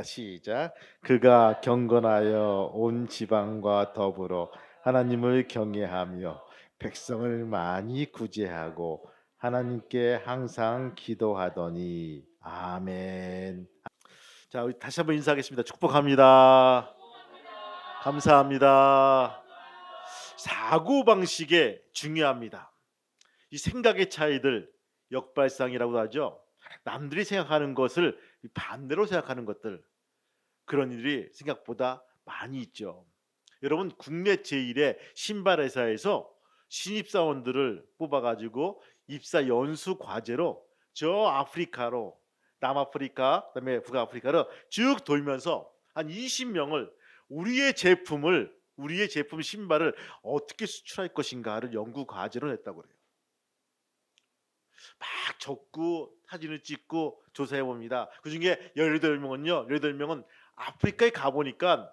시작. 그가 경건하여 온 지방과 더불어 하나님을 경외하며 백성을 많이 구제하고 하나님께 항상 기도하더니 아멘. 자, 우리 다시 한번 인사하겠습니다. 축복합니다. 감사합니다. 사고 방식에 중요합니다. 이 생각의 차이들, 역발상이라고 하죠. 남들이 생각하는 것을 반대로 생각하는 것들, 그런 일이 생각보다 많이 있죠. 여러분, 국내 제1의 신발 회사에서 신입사원들을 뽑아가지고 입사 연수 과제로 저 아프리카로, 남아프리카, 그다음에 북아프리카로 쭉 돌면서 한 20명을 우리의 제품 신발을 어떻게 수출할 것인가를 연구 과제로 냈다고 그래요. 막 적고 사진을 찍고 조사해 봅니다. 그중에 18명은요. 18명은 아프리카에 가 보니까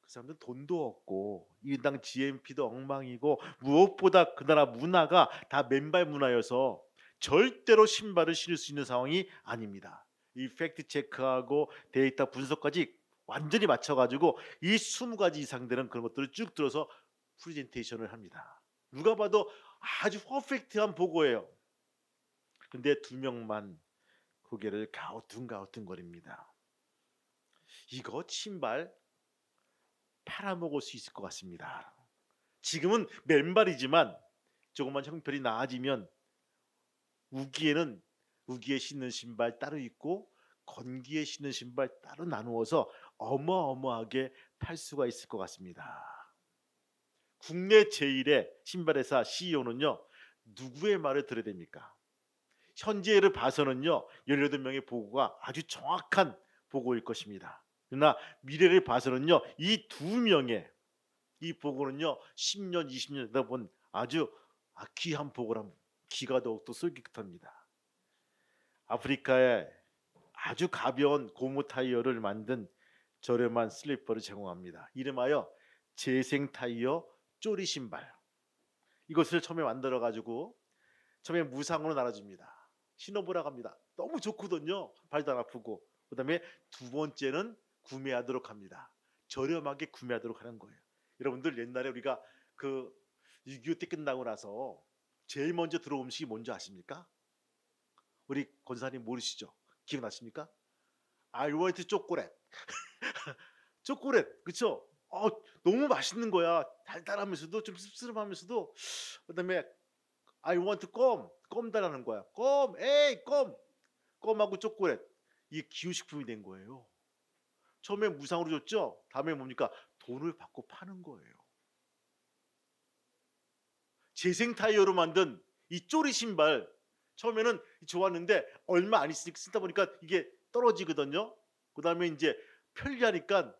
그 사람들은 돈도 없고 인당 GNP도 엉망이고 무엇보다 그 나라 문화가 다 맨발 문화여서 절대로 신발을 신을 수 있는 상황이 아닙니다. 이 팩트 체크하고 데이터 분석까지 완전히 맞춰가지고 이 20가지 이상 되는 그런 것들을 쭉 들어서 프레젠테이션을 합니다. 누가 봐도 아주 퍼펙트한 보고예요. 근데 2명만 고개를 가우뚱가우뚱거립니다. 이거 신발 팔아먹을 수 있을 것 같습니다. 지금은 맨발이지만 조금만 형편이 나아지면 우기에 신는 신발 따로 있고 건기에 신는 신발 따로 나누어서 어마어마하게 팔 수가 있을 것 같습니다. 국내 제1의 신발회사 CEO는요. 누구의 말을 들어야 됩니까? 현재를 봐서는요. 18명의 보고가 아주 정확한 보고일 것입니다. 그러나 미래를 봐서는요. 이 2명의 이 보고는요. 10년, 20년 되다 본 아주 귀한 보고라면 귀가 더욱더 쏠깃합니다. 아프리카에 아주 가벼운 고무 타이어를 만든 저렴한 슬리퍼를 제공합니다. 이름하여 재생 타이어 쪼리 신발. 이것을 처음에 만들어 가지고 처음에 무상으로 나눠줍니다. 신어보라고 합니다. 너무 좋거든요. 발도 안 아프고. 그다음에 두 번째는 구매하도록 합니다. 저렴하게 구매하도록 하는 거예요. 여러분들 옛날에 우리가 그 6.25 때 끝나고 나서 제일 먼저 들어온 음식이 뭔지 아십니까? 우리 권사님 모르시죠? 기억나십니까? I want 초콜릿. 초콜릿, 그쵸? 너무 맛있는 거야. 달달하면서도 좀 씁쓸하면서도. 그다음에 I want 껌 달라는 거야. 에이 껌하고 초콜릿. 이게 기후식품이 된 거예요. 처음에 무상으로 줬죠. 다음에 뭡니까? 돈을 받고 파는 거예요. 재생 타이어로 만든 이 쪼리 신발 처음에는 좋았는데 얼마 안 쓰다 보니까 이게 떨어지거든요. 그 다음에 이제 편리하니까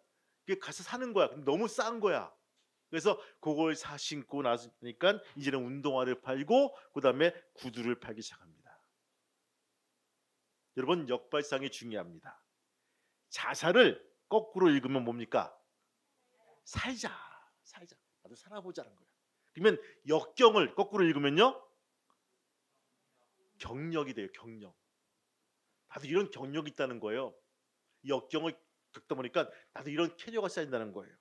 이게 가서 사는 거야. 근데 너무 싼 거야. 그래서 그걸 신고 나니까 이제는 운동화를 팔고 그 다음에 구두를 팔기 시작합니다. 여러분, 역발상이 중요합니다. 자사를 거꾸로 읽으면 뭡니까? 살자. 나도 살아보자는 거야. 그러면 역경을 거꾸로 읽으면요, 경력이 돼요. 경력. 나도 이런 경력이 있다는 거예요. 역경을 겪다 보니까 나도 이런 캐리어가 쌓인다는 거예요.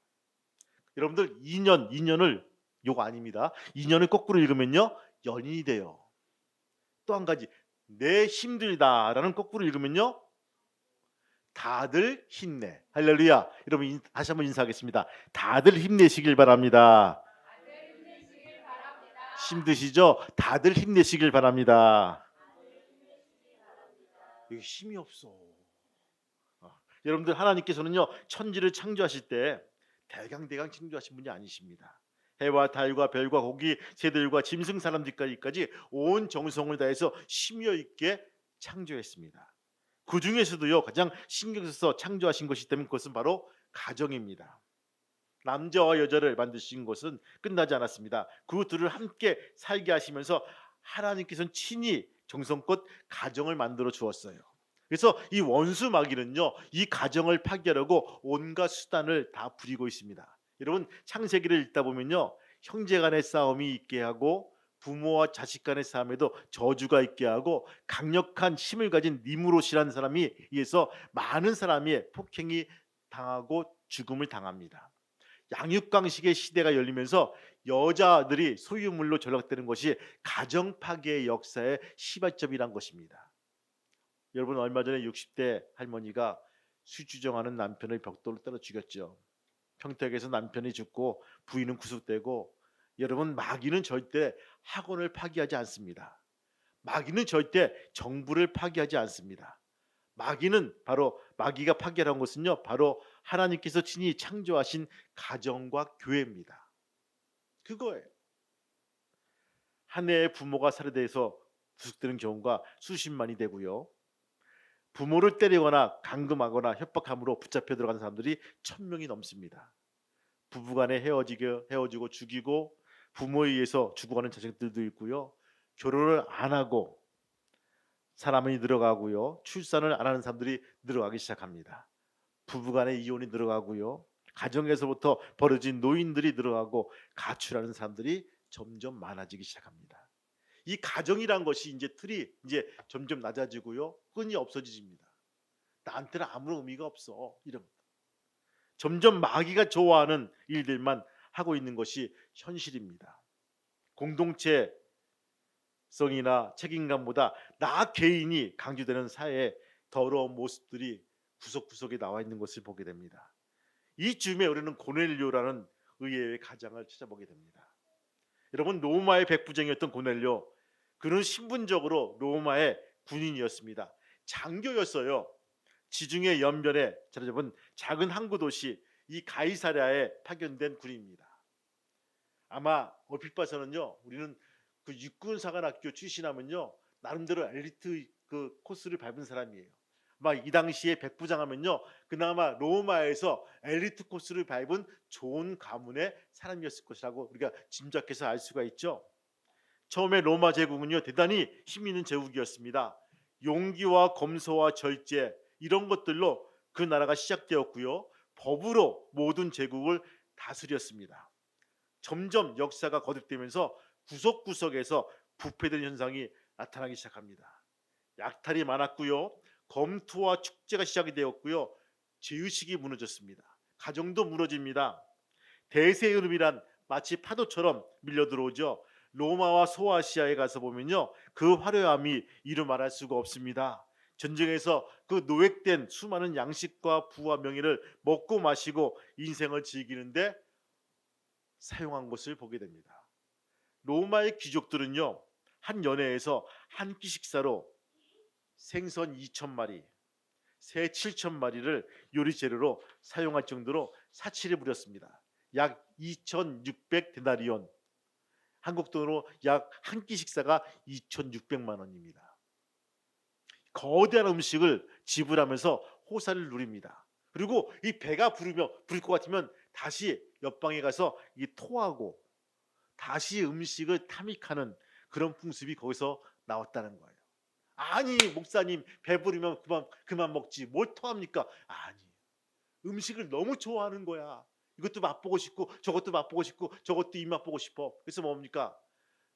여러분들 2년을 요거 아닙니다. 2년을 거꾸로 읽으면요, 연인이 돼요. 또 한 가지, 내 힘들다라는 거꾸로 읽으면요, 다들 힘내. 할렐루야. 여러분 다시 한번 인사하겠습니다. 다들 힘내시길 바랍니다. 힘드시죠? 다들 힘내시길 바랍니다. 여기 힘이 없어. 여러분들, 하나님께서는요, 천지를 창조하실 때 대강 창조하신 분이 아니십니다. 해와 달과 별과 고기 새들과 짐승 사람들까지 온 정성을 다해서 심여 있게 창조했습니다. 그 중에서도요, 가장 신경 써서 창조하신 것이 있다면 그것은 바로 가정입니다. 남자와 여자를 만드신 것은 끝나지 않았습니다. 그 둘을 함께 살게 하시면서 하나님께서는 친히 정성껏 가정을 만들어 주었어요. 그래서 이 원수 마귀는요, 이 가정을 파괴하려고 온갖 수단을 다 부리고 있습니다. 여러분, 창세기를 읽다 보면요, 형제간의 싸움이 있게 하고 부모와 자식 간의 싸움에도 저주가 있게 하고 강력한 힘을 가진 니무롯이라는 사람이 의해서 많은 사람이 폭행이 당하고 죽음을 당합니다. 양육강식의 시대가 열리면서 여자들이 소유물로 전락되는 것이 가정 파괴의 역사의 시발점이란 것입니다. 여러분, 얼마 전에 60대 할머니가 수주정하는 남편을 벽돌로 때려 죽였죠. 평택에서 남편이 죽고 부인은 구속되고, 여러분, 마귀는 절대 학원을 파괴하지 않습니다. 마귀는 절대 정부를 파괴하지 않습니다. 마귀가 파괴한 것은요, 바로 하나님께서 친히 창조하신 가정과 교회입니다. 그거예요. 한 해에 부모가 살해돼서 구속되는 경우가 수십만이 되고요. 부모를 때리거나 감금하거나 협박함으로 붙잡혀 들어가는 사람들이 1,000명이 넘습니다. 부부간에 헤어지고 죽이고 부모에 의해서 죽어가는 자식들도 있고요. 결혼을 안 하고 사람이 늘어가고요. 출산을 안 하는 사람들이 늘어가기 시작합니다. 부부간의 이혼이 늘어가고요. 가정에서부터 벌어진 노인들이 늘어가고 가출하는 사람들이 점점 많아지기 시작합니다. 이 가정이란 것이 이제 틀이 이제 점점 낮아지고요. 끈이 없어집니다. 나한테는 아무런 의미가 없어. 이런 점점 마귀가 좋아하는 일들만 하고 있는 것이 현실입니다. 공동체성이나 책임감보다 나 개인이 강조되는 사회의 더러운 모습들이 구석구석에 나와 있는 것을 보게 됩니다. 이 즈음에 우리는 고넬료라는 의외의 가장을 찾아보게 됩니다. 여러분, 로마의 백부장이었던 고넬료, 그는 신분적으로 로마의 군인이었습니다. 장교였어요. 지중해 연변에 자리 잡은 작은 항구 도시 이 가이사랴에 파견된 군인입니다. 아마 얼핏 봐서는요, 우리는 그 육군사관학교 출신하면요, 나름대로 엘리트 그 코스를 밟은 사람이에요. 막 이 당시에 백부장하면요, 그나마 로마에서 엘리트 코스를 밟은 좋은 가문의 사람이었을 것이라고 우리가 짐작해서 알 수가 있죠. 처음에 로마 제국은요, 대단히 힘 있는 제국이었습니다. 용기와 검소와 절제, 이런 것들로 그 나라가 시작되었고요. 법으로 모든 제국을 다스렸습니다. 점점 역사가 거듭되면서 구석구석에서 부패된 현상이 나타나기 시작합니다. 약탈이 많았고요. 검투와 축제가 시작이 되었고요. 죄의식이 무너졌습니다. 가정도 무너집니다. 대세의 흐름이란 마치 파도처럼 밀려 들어오죠. 로마와 소아시아에 가서 보면요, 그 화려함이 이루 말할 수가 없습니다. 전쟁에서 그 노획된 수많은 양식과 부와 명예를 먹고 마시고 인생을 즐기는데 사용한 것을 보게 됩니다. 로마의 귀족들은요, 한 연회에서 한 끼 식사로 생선 2,000마리, 새 7,000마리를 요리 재료로 사용할 정도로 사치를 부렸습니다. 약 2,600 데나리온, 한국 돈으로 약 한 끼 식사가 2,600만 원입니다. 거대한 음식을 지불하면서 호사를 누립니다. 그리고 이 배가 부를 것 같으면 다시 옆방에 가서 이 토하고 다시 음식을 탐닉하는 그런 풍습이 거기서 나왔다는 거예요. 아니, 목사님, 배부르면 그만 먹지, 뭘 토합니까? 아니, 음식을 너무 좋아하는 거야. 이것도 맛보고 싶고 저것도 맛보고 싶고 저것도 입맛보고 싶어. 그래서 뭡니까?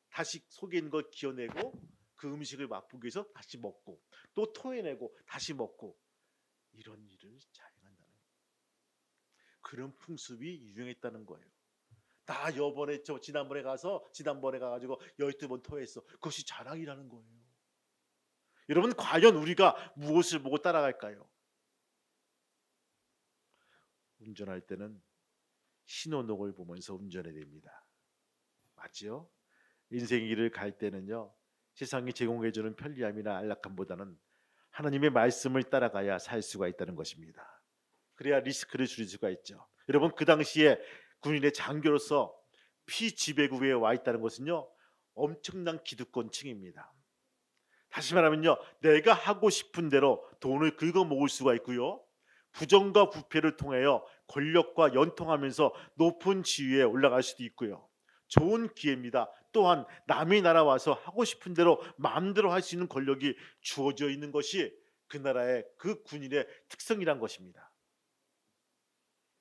다시 속에 있는 걸 기어내고 그 음식을 맛보기 위해서 다시 먹고 또 토해내고 다시 먹고, 이런 일을 자행한다는 거예요. 그런 풍습이 유행했다는 거예요. 나 지난번에 가가지고 12번 토했어. 그것이 자랑이라는 거예요. 여러분, 과연 우리가 무엇을 보고 따라갈까요? 운전할 때는 신호등을 보면서 운전해야 됩니다. 맞지요? 인생의 길을 갈 때는요, 세상이 제공해주는 편리함이나 안락함보다는 하나님의 말씀을 따라가야 살 수가 있다는 것입니다. 그래야 리스크를 줄일 수가 있죠. 여러분, 그 당시에 군인의 장교로서 피지배구에 와 있다는 것은요, 엄청난 기득권층입니다. 다시 말하면요, 내가 하고 싶은 대로 돈을 긁어 모을 수가 있고요, 부정과 부패를 통하여 권력과 연통하면서 높은 지위에 올라갈 수도 있고요. 좋은 기회입니다. 또한 남의 나라 와서 하고 싶은 대로 마음대로 할 수 있는 권력이 주어져 있는 것이 그 나라의 그 군인의 특성이란 것입니다.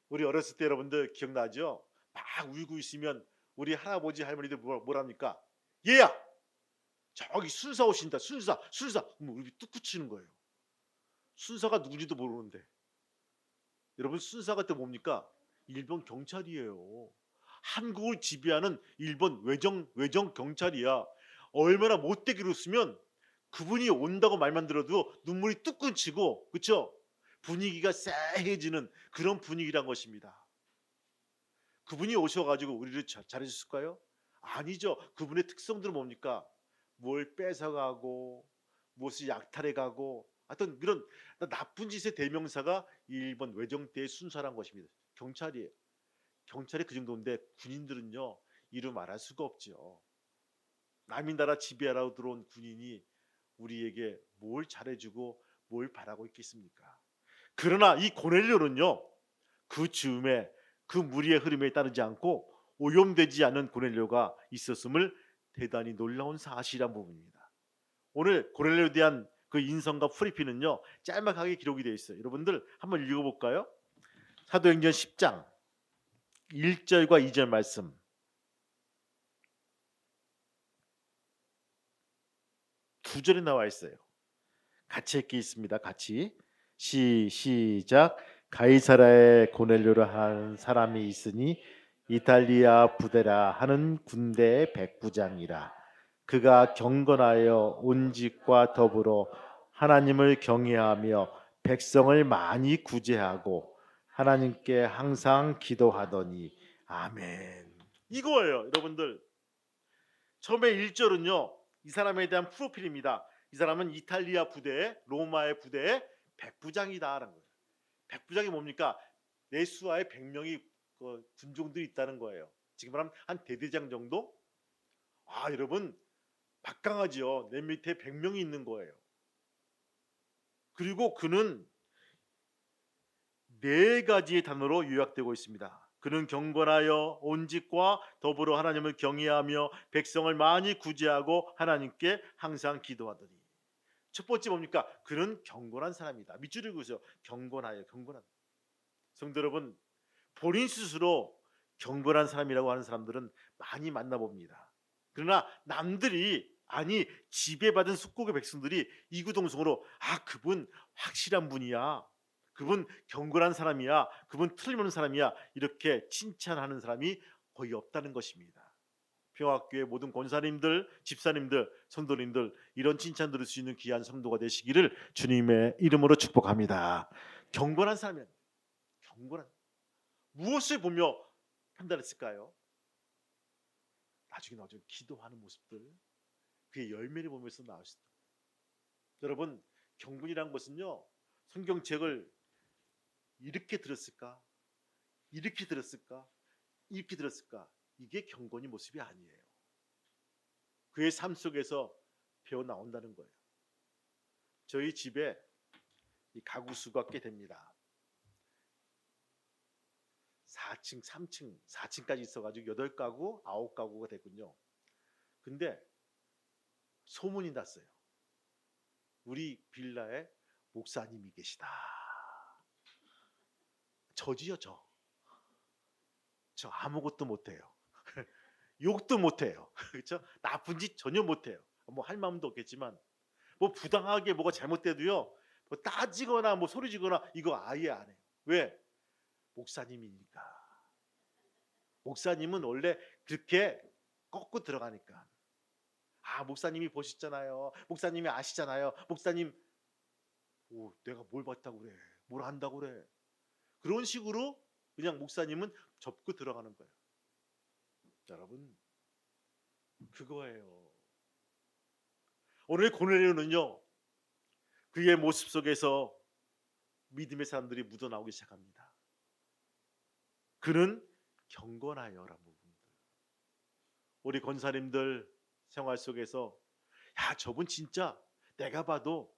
우리 어렸을 때 여러분들 기억나죠? 막 울고 있으면 우리 할아버지 할머니들 뭐랍니까? 얘야, 저기 순사 오신다. 순사. 그럼 우리 뚝 붙이는 거예요. 순사가 누군지도 모르는데. 여러분, 순사가 또 뭡니까? 일본 경찰이에요. 한국을 지배하는 일본 외정 경찰이야. 얼마나 못되기로 쓰면 그분이 온다고 말만 들어도 눈물이 뚝 끊치고, 그렇죠? 분위기가 쎄해지는 그런 분위기란 것입니다. 그분이 오셔가지고 우리를 잘해줬을까요? 아니죠. 그분의 특성들은 뭡니까? 뭘 뺏어가고 무엇을 약탈해가고, 하여튼 그런 나쁜 짓의 대명사가 일본 외정대의 순사란 것입니다. 경찰이에요. 경찰이 그 정도인데 군인들은요, 이루 말할 수가 없죠. 남의 나라 지배하러 들어온 군인이 우리에게 뭘 잘해주고 뭘 바라고 있겠습니까? 그러나 이 고넬료는요, 그 즈음에 그 무리의 흐름에 따르지 않고 오염되지 않은 고넬료가 있었음을 대단히 놀라운 사실이란 부분입니다. 오늘 고넬료에 대한 그 인성과 프리피는요, 짤막하게 기록이 되어 있어요. 여러분들 한번 읽어볼까요? 사도행전 10장 1절과 2절 말씀. 두 절에 나와 있어요. 같이 읽겠습니다. 같이 시작. 가이사라에 고넬료라 하는 사람이 있으니 이탈리아 부데라 하는 군대의 백부장이라. 그가 경건하여 온 집과 더불어 하나님을 경외하며 백성을 많이 구제하고 하나님께 항상 기도하더니 아멘. 이거예요, 여러분들. 처음에 1절은요, 이 사람에 대한 프로필입니다. 이 사람은 이탈리아 부대, 로마의 부대의 백부장이다라는 거예요. 백부장이 뭡니까? 내수하에 100명이 군종들이 있다는 거예요. 지금 말하면 한 대대장 정도? 아, 여러분, 막강하지요. 내 밑에 100명이 있는 거예요. 그리고 그는 4가지의 단어로 요약되고 있습니다. 그는 경건하여 온 집과 더불어 하나님을 경외하며 백성을 많이 구제하고 하나님께 항상 기도하더니. 첫 번째 뭡니까? 그는 경건한 사람이다. 밑줄을 그으세요. 경건하여, 경건한. 성도 여러분, 본인 스스로 경건한 사람이라고 하는 사람들은 많이 만나봅니다. 그러나 남들이, 아니 지배받은 숙국의 백성들이 이구동성으로 그분 확실한 분이야, 그분 경건한 사람이야, 그분 틀림없는 사람이야, 이렇게 칭찬하는 사람이 거의 없다는 것입니다. 평화교회 모든 권사님들, 집사님들, 성도님들, 이런 칭찬 들을 수 있는 귀한 성도가 되시기를 주님의 이름으로 축복합니다. 경건한 사람이야. 경건한. 무엇을 보며 판단했을까요? 나중에 나중에 기도하는 모습들, 그의 열매를 보면서 나왔을 때. 여러분, 경건이란 것은요, 성경책을 이렇게 들었을까? 이렇게 들었을까? 이렇게 들었을까? 이게 경건의 모습이 아니에요. 그의 삶 속에서 배워 나온다는 거예요. 저희 집에 이 가구 수가 꽤 됩니다. 4층, 3층, 4층까지 있어가지고 8가구, 9가구가 됐군요. 근데 소문이 났어요. 우리 빌라에 목사님이 계시다. 저지요, 저 아무것도 못해요. 욕도 못해요. 그렇죠? 나쁜 짓 전혀 못해요. 뭐 할 마음도 없겠지만, 뭐 부당하게 뭐가 잘못돼도요, 뭐 따지거나 뭐 소리지거나 이거 아예 안 해요. 왜? 목사님이니까. 목사님은 원래 그렇게 꺾고 들어가니까. 목사님이 보셨잖아요. 목사님이 아시잖아요. 목사님, 내가 뭘 봤다고 그래? 뭘 한다고 그래? 그런 식으로 그냥 목사님은 접고 들어가는 거예요. 여러분, 그거예요. 오늘 고넬료는요, 그의 모습 속에서 믿음의 사람들이 묻어나오기 시작합니다. 그는 경건하여라는 부분들. 우리 권사님들 생활 속에서, 저분 진짜 내가 봐도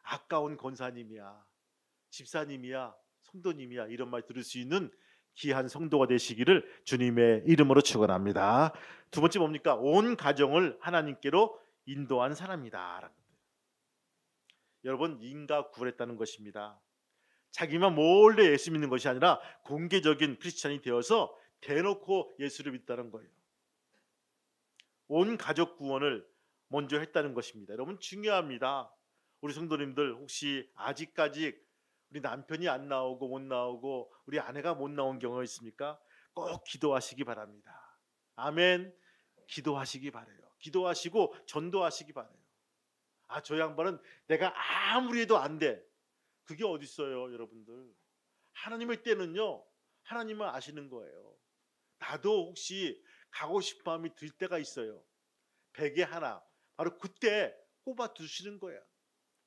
아까운 권사님이야, 집사님이야, 성도님이야, 이런 말 들을 수 있는 귀한 성도가 되시기를 주님의 이름으로 축원합니다. 두 번째 뭡니까? 온 가정을 하나님께로 인도한 사람이다. 여러분, 인가 구원했다는 것입니다. 자기만 몰래 예수 믿는 것이 아니라 공개적인 크리스찬이 되어서 대놓고 예수를 믿다는 거예요. 온 가족 구원을 먼저 했다는 것입니다. 여러분 중요합니다. 우리 성도님들 혹시 아직까지 우리 남편이 안 나오고 못 나오고 우리 아내가 못 나온 경우가 있습니까? 꼭 기도하시기 바랍니다. 아멘. 기도하시기 바래요. 기도하시고 전도하시기 바래요. 아, 저 양반은 내가 아무리 해도 안 돼. 그게 어디 있어요, 여러분들. 하나님의 때는요, 하나님은 아시는 거예요. 나도 혹시 가고 싶은 마음이 들 때가 있어요. 베개 하나, 바로 그때 꼽아 두시는 거야.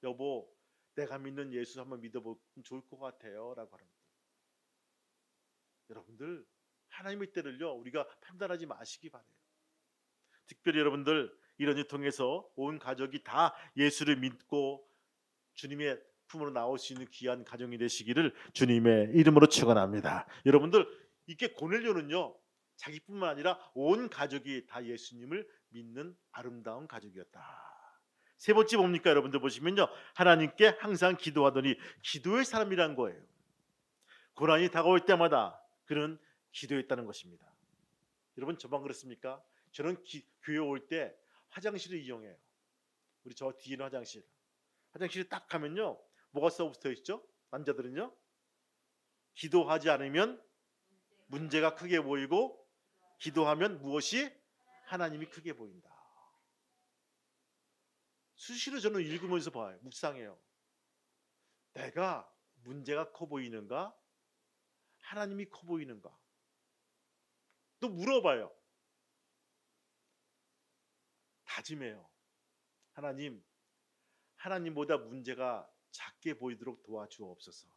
여보, 내가 믿는 예수 한번 믿어보면 좋을 것 같아요 라고 하는 거예요. 여러분들, 하나님의 때를요 우리가 판단하지 마시기 바래요. 특별히 여러분들 이런 일 통해서 온 가족이 다 예수를 믿고 주님의 품으로 나올 수 있는 귀한 가정이 되시기를 주님의 이름으로 축원합니다. 여러분들, 이게 고넬료는요 자기뿐만 아니라 온 가족이 다 예수님을 믿는 아름다운 가족이었다. 세 번째 뭡니까? 여러분들 보시면요, 하나님께 항상 기도하더니 기도의 사람이란 거예요. 고난이 다가올 때마다 그는 기도했다는 것입니다. 여러분, 저만 그렇습니까? 저는 교회 올 때 화장실을 이용해요. 우리 저 뒤에 있는 화장실에 딱 가면요 뭐가 써붙어 있죠? 남자들은요, 기도하지 않으면 문제가 크게 보이고 기도하면 무엇이 하나님이 크게 보인다. 수시로 저는 읽으면서 봐요. 묵상해요. 내가 문제가 커 보이는가? 하나님이 커 보이는가? 또 물어봐요. 다짐해요. 하나님보다 문제가 작게 보이도록 도와주옵소서.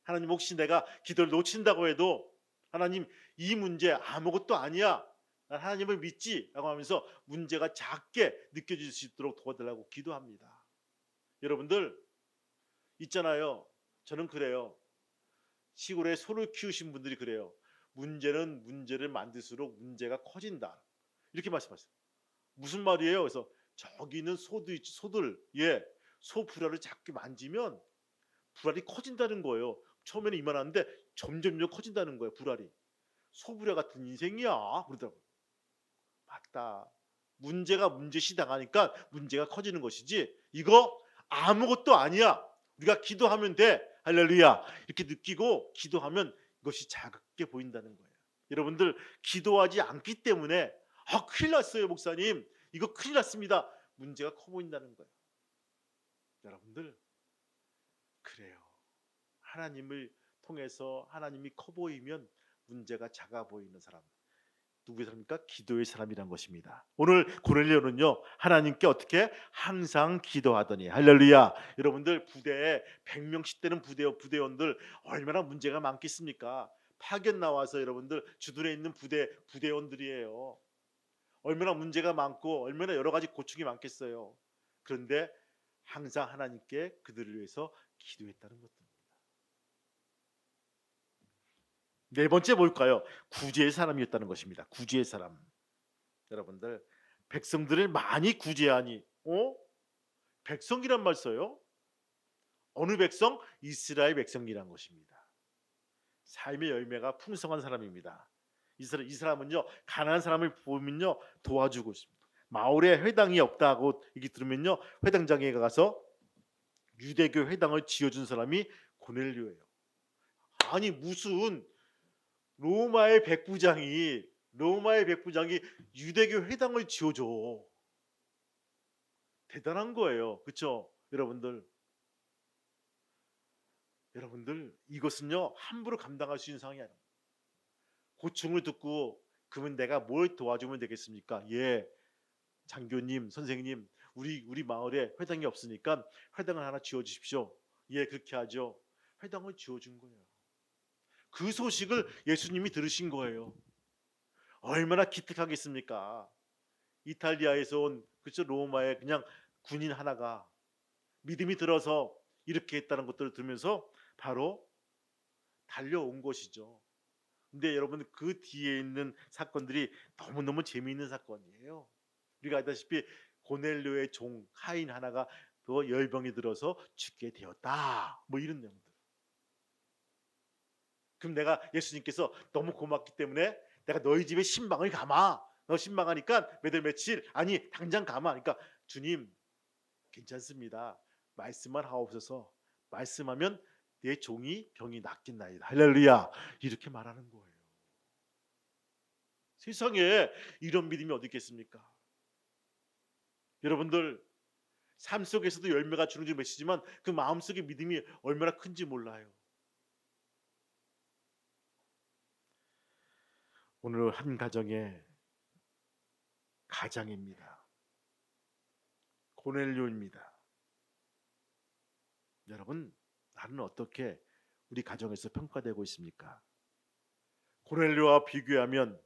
하나님, 혹시 내가 기도를 놓친다고 해도 하나님, 이 문제 아무것도 아니야, 난 하나님을 믿지 라고 하면서 문제가 작게 느껴질 수 있도록 도와달라고 기도합니다. 여러분들 있잖아요, 저는 그래요. 시골에 소를 키우신 분들이 그래요. 문제는 문제를 만들수록 문제가 커진다, 이렇게 말씀하세요. 무슨 말이에요? 그래서 저기 있는 소들, 소 불알을 자꾸 만지면 불알이 커진다는 거예요. 처음에는 이만한데 점점 커진다는 거예요. 불알이. 소불알 같은 인생이야 그러더라고요. 맞다. 문제가 문제시 당하니까 문제가 커지는 것이지 이거 아무것도 아니야, 우리가 기도하면 돼, 할렐루야, 이렇게 느끼고 기도하면 이것이 작게 보인다는 거예요. 여러분들, 기도하지 않기 때문에 큰일 났어요 목사님, 이거 큰일 났습니다, 문제가 커 보인다는 거예요. 여러분들, 그래요. 하나님을 통해서 하나님이 커 보이면 문제가 작아 보이는 사람, 누구의 사람입니까? 기도의 사람이란 것입니다. 오늘 고넬료는요 하나님께 어떻게 항상 기도하더니, 할렐루야. 여러분들, 부대에 100명씩 되는 부대원들 얼마나 문제가 많겠습니까? 파견 나와서 여러분들 주둔해 있는 부대원들이에요. 얼마나 문제가 많고 얼마나 여러 가지 고충이 많겠어요. 그런데 항상 하나님께 그들을 위해서 기도했다는 것입니다. 네 번째 뭘까요? 구제의 사람이었다는 것입니다. 구제의 사람. 여러분들, 백성들을 많이 구제하니, 백성이란 말 써요. 어느 백성? 이스라엘 백성이란 것입니다. 삶의 열매가 풍성한 사람입니다. 이 사람은요 가난한 사람을 보면요 도와주고 있습니다. 마을에 회당이 없다고 얘기 들으면요 회당장에 가서 유대교 회당을 지어준 사람이 고넬료예요. 아니, 무슨 로마의 백부장이 유대교 회당을 지어줘. 대단한 거예요. 그렇죠? 여러분들, 이것은요 함부로 감당할 수 있는 상황이 아니에요. 고충을 듣고 그러면 내가 뭘 도와주면 되겠습니까? 장교님, 선생님, 우리 마을에 회당이 없으니까 회당을 하나 지어주십시오. 그렇게 하죠. 회당을 지어준 거예요. 그 소식을 예수님이 들으신 거예요. 얼마나 기특하겠습니까? 이탈리아에서 온, 그렇죠, 로마의 그냥 군인 하나가 믿음이 들어서 이렇게 했다는 것들을 들으면서 바로 달려온 것이죠. 근데 여러분, 그 뒤에 있는 사건들이 너무너무 재미있는 사건이에요. 우리가 알다시피 고넬료의 종 하인 하나가 또 열병이 들어서 죽게 되었다, 뭐 이런 내용들. 그럼 내가 예수님께서 너무 고맙기 때문에 내가 너희 집에 신방을 감아, 너 신망하니까 몇 월 며칠 아니 당장 가마. 그러니까 주님 괜찮습니다. 말씀만 하옵소서. 말씀하면 내 종이 병이 낫겠나이다. 할렐루야. 이렇게 말하는 거예요. 세상에 이런 믿음이 어디 있겠습니까? 여러분들 삶 속에서도 열매가 주는 줄 메시지만 그 마음속의 믿음이 얼마나 큰지 몰라요. 오늘 한 가정의 가장입니다. 고넬료입니다. 여러분, 나는 어떻게 우리 가정에서 평가되고 있습니까? 고넬료와 비교하면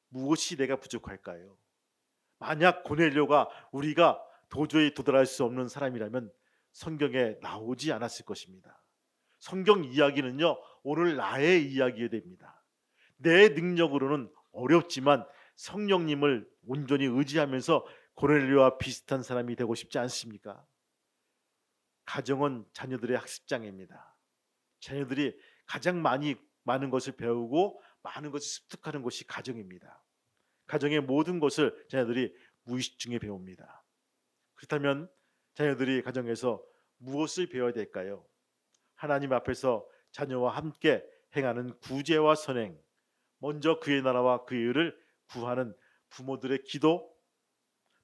무엇이 내가 부족할까요? 만약 고넬료가 우리가 도저히 도달할 수 없는 사람이라면 성경에 나오지 않았을 것입니다. 성경 이야기는요, 오늘 나의 이야기가 됩니다. 내 능력으로는 어렵지만 성령님을 온전히 의지하면서 고넬료와 비슷한 사람이 되고 싶지 않습니까? 가정은 자녀들의 학습장입니다. 자녀들이 가장 많은 것을 배우고 많은 것을 습득하는 곳이 가정입니다. 가정의 모든 것을 자녀들이 무의식 중에 배웁니다. 그렇다면 자녀들이 가정에서 무엇을 배워야 될까요? 하나님 앞에서 자녀와 함께 행하는 구제와 선행, 먼저 그의 나라와 그의 의를 구하는 부모들의 기도,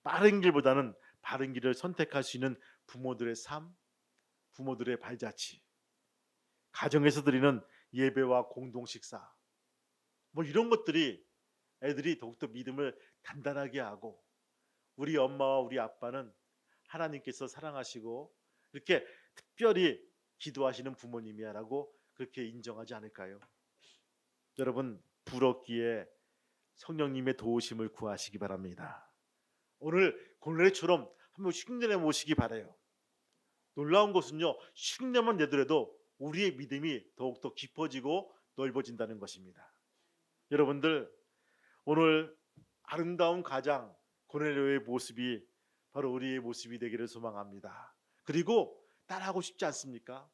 빠른 길보다는 바른 길을 선택할 수 있는 부모들의 삶, 부모들의 발자취, 가정에서 드리는 예배와 공동 식사, 뭐 이런 것들이 애들이 더욱더 믿음을 단단하게 하고 우리 엄마와 우리 아빠는 하나님께서 사랑하시고 이렇게 특별히 기도하시는 부모님이야라고 그렇게 인정하지 않을까요? 여러분 부럽기에 성령님의 도우심을 구하시기 바랍니다. 오늘 고넬료처럼 한번 흉내내 보시기 바라요. 놀라운 것은요, 흉내만 내더라도 우리의 믿음이 더욱더 깊어지고 넓어진다는 것입니다. 여러분들 오늘 아름다운 가장 고넬료의 모습이 바로 우리의 모습이 되기를 소망합니다. 그리고 따라하고 싶지 않습니까?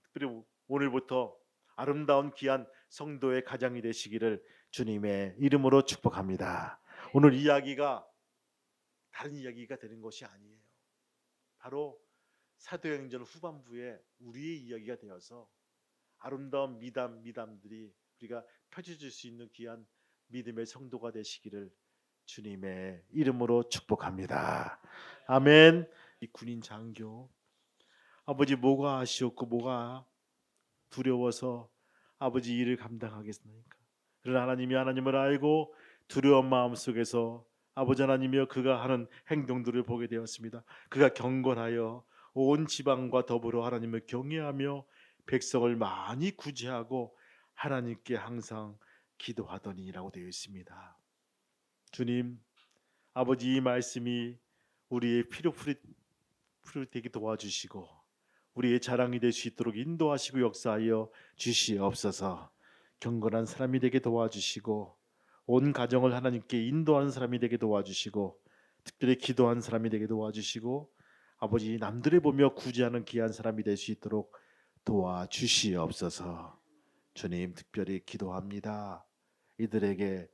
특별히 오늘부터 아름다운 귀한 성도의 가장이 되시기를 주님의 이름으로 축복합니다. 오늘 이야기가 다른 이야기가 되는 것이 아니에요. 바로 사도행전 후반부에 우리의 이야기가 되어서 아름다운 미담들이 우리가 펼쳐질 수 있는 귀한 믿음의 성도가 되시기를 주님의 이름으로 축복합니다. 아멘. 이 군인 장교 아버지 뭐가 아쉬웠고 뭐가 두려워서 아버지 일을 감당하겠습니까? 그러나 하나님이 하나님을 알고 두려운 마음 속에서 아버지 하나님이여 그가 하는 행동들을 보게 되었습니다. 그가 경건하여 온 지방과 더불어 하나님을 경외하며 백성을 많이 구제하고 하나님께 항상 기도하더니라고 되어 있습니다. 주님 아버지 이 말씀이 우리의 필요풀이 되게 도와주시고 우리의 자랑이 될 수 있도록 인도하시고 역사하여 주시옵소서. 경건한 사람이 되게 도와주시고 온 가정을 하나님께 인도하는 사람이 되게 도와주시고 특별히 기도하는 사람이 되게 도와주시고 아버지 남들을 보며 구제하는 귀한 사람이 될 수 있도록 도와주시옵소서. 주님 특별히 기도합니다. 이들에게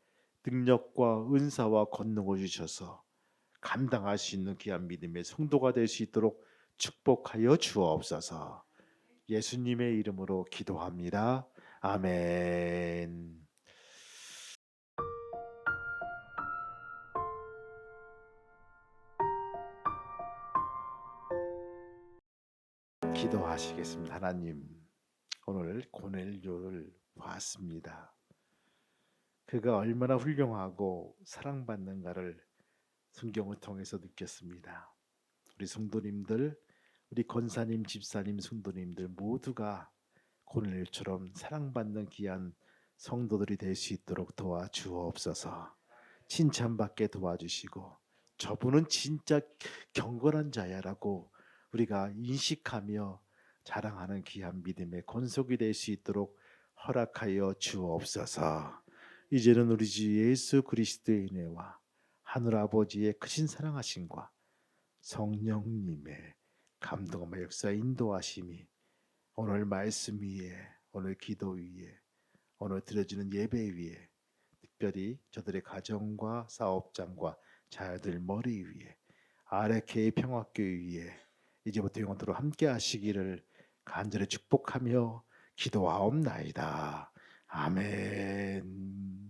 능력과 은사와 권능을 주셔서 감당할 수 있는 귀한 믿음의 성도가 될 수 있도록 축복하여 주옵소서. 예수님의 이름으로 기도합니다. 아멘. 기도하시겠습니다. 하나님, 오늘 고넬료를 봤습니다. 그가 얼마나 훌륭하고 사랑받는가를 성경을 통해서 느꼈습니다. 우리 성도님들, 우리 권사님, 집사님, 성도님들 모두가 고넬료처럼 사랑받는 귀한 성도들이 될 수 있도록 도와주옵소서. 칭찬받게 도와주시고 저분은 진짜 경건한 자야라고 우리가 인식하며 자랑하는 귀한 믿음의 권속이 될 수 있도록 허락하여 주옵소서. 이제는 우리 주 예수 그리스도의 은혜와 하늘 아버지의 크신 사랑하심과 성령님의 감동과 역사 인도하심이 오늘 말씀 위에 오늘 기도 위에 오늘 드려지는 예배 위에 특별히 저들의 가정과 사업장과 자녀들 머리 위에 아르케이 평화교회 위에 이제부터 영원토록 함께 하시기를 간절히 축복하며 기도하옵나이다. 아멘.